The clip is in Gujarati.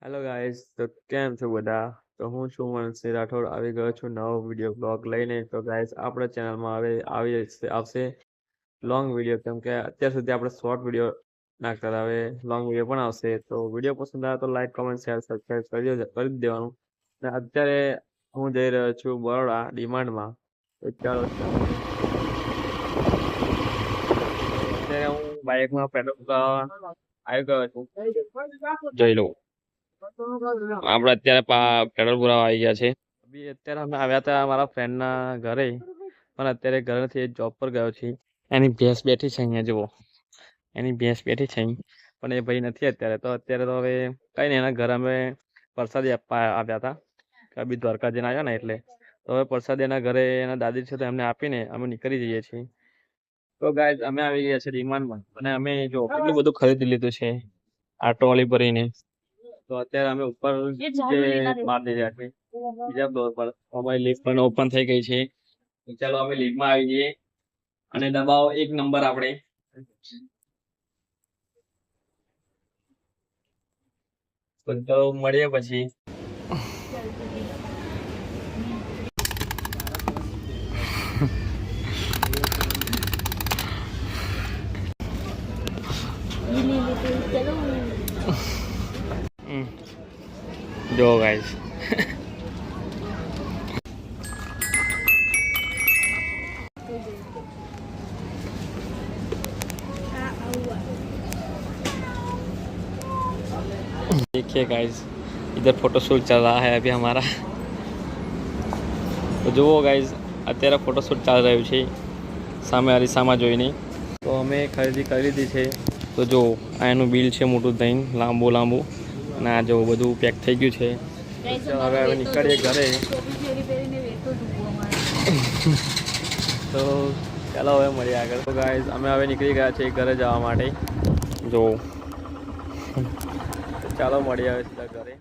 હેલો ગાઈસ, તો કેમ છો બધા? તો હું છું મનસી રાઠોડ, આવી ગયો છું નવો વિડીયો બ્લોગ લઈને. તો ગાઈસ, આપણા ચેનલમાં આવશે લોંગ વિડીયો, કેમ કે અત્યાર સુધી આપણે શોર્ટ વિડીયો નાખતા હતા. હવે લોંગ વિડીયો પણ આવશે. તો વિડીયો પસંદ આવે તો લાઈક, કોમેન્ટ, શેર, સબસ્ક્રાઈબ કરી જ દેવાનું. અને અત્યારે હું જઈ રહ્યો છું બરોડા ડિમાન્ડમાં. તો ચાલો અત્યારે હું બાઇકમાં પેટ્રોલ પુરાવવા આવી ગયો છું. જોઈ લો, આપણે અત્યારે પેટ્રોલ પુરાવા આવી ગયા છે. અત્યારે અમે આવ્યા હતા મારા ફ્રેન્ડના ઘરે, પણ અત્યારે ઘરે નથી, જોબ પર ગયો છે. એની ભેંસ બેઠી છે અહીંયા, જુઓ, એની ભેંસ બેઠી છે અહીં, પણ એ ભાઈ નથી અત્યારે. તો અત્યારે તો હવે કઈ નહીં, એના ઘરે અમે પ્રસાદી આપવા આવ્યા હતા. કબી દ્વારકા જઈને આવ્યા ને, એટલે તો હવે પ્રસાદી એના ઘરે એના દાદી છે, તો એમને આપીને અમે નીકળી જઈએ છીએ. તો ગાઈઝ, અમે આવી ગયા છે ડિમાન્ડમાં, અને અમે જો કેટલું બધું ખરીદી લીધું છે આ ટ્રોલી ભરીને. તો અત્યારે અમે ઉપર માર દઈ રહ્યા છે બીજા ફ્લોર પર. અમારી લિફ્ટ પણ ઓપન થઈ ગઈ છે. તો ચાલો અમે લિફ્ટમાં આવી જઈએ અને દબાવો 1 નંબર આપણે. તો મળીએ પછી. જો ગાઈસ, देखिए गाइस, इधर फोटोशूट चल रहा है अभी हमारा. તો જુઓ ગાઈઝ, અત્યારે ફોટોશૂટ ચાલી રહ્યું છે સામે અરીસામાં જોઈને. તો અમે ખરીદી કરી લીધી છે. તો જો આ એનું બિલ છે મોટું થઈને, લાંબુ અને આ જો બધું પેક થઈ ગયું છે. હવે નીકળીએ ઘરે. તો ચાલો હવે મળીએ આગળ. તો ગાઈઝ, અમે હવે નીકળી ગયા છીએ ઘરે જવા માટે. જો ચાલો મળીએ હવે સીધા ઘરે.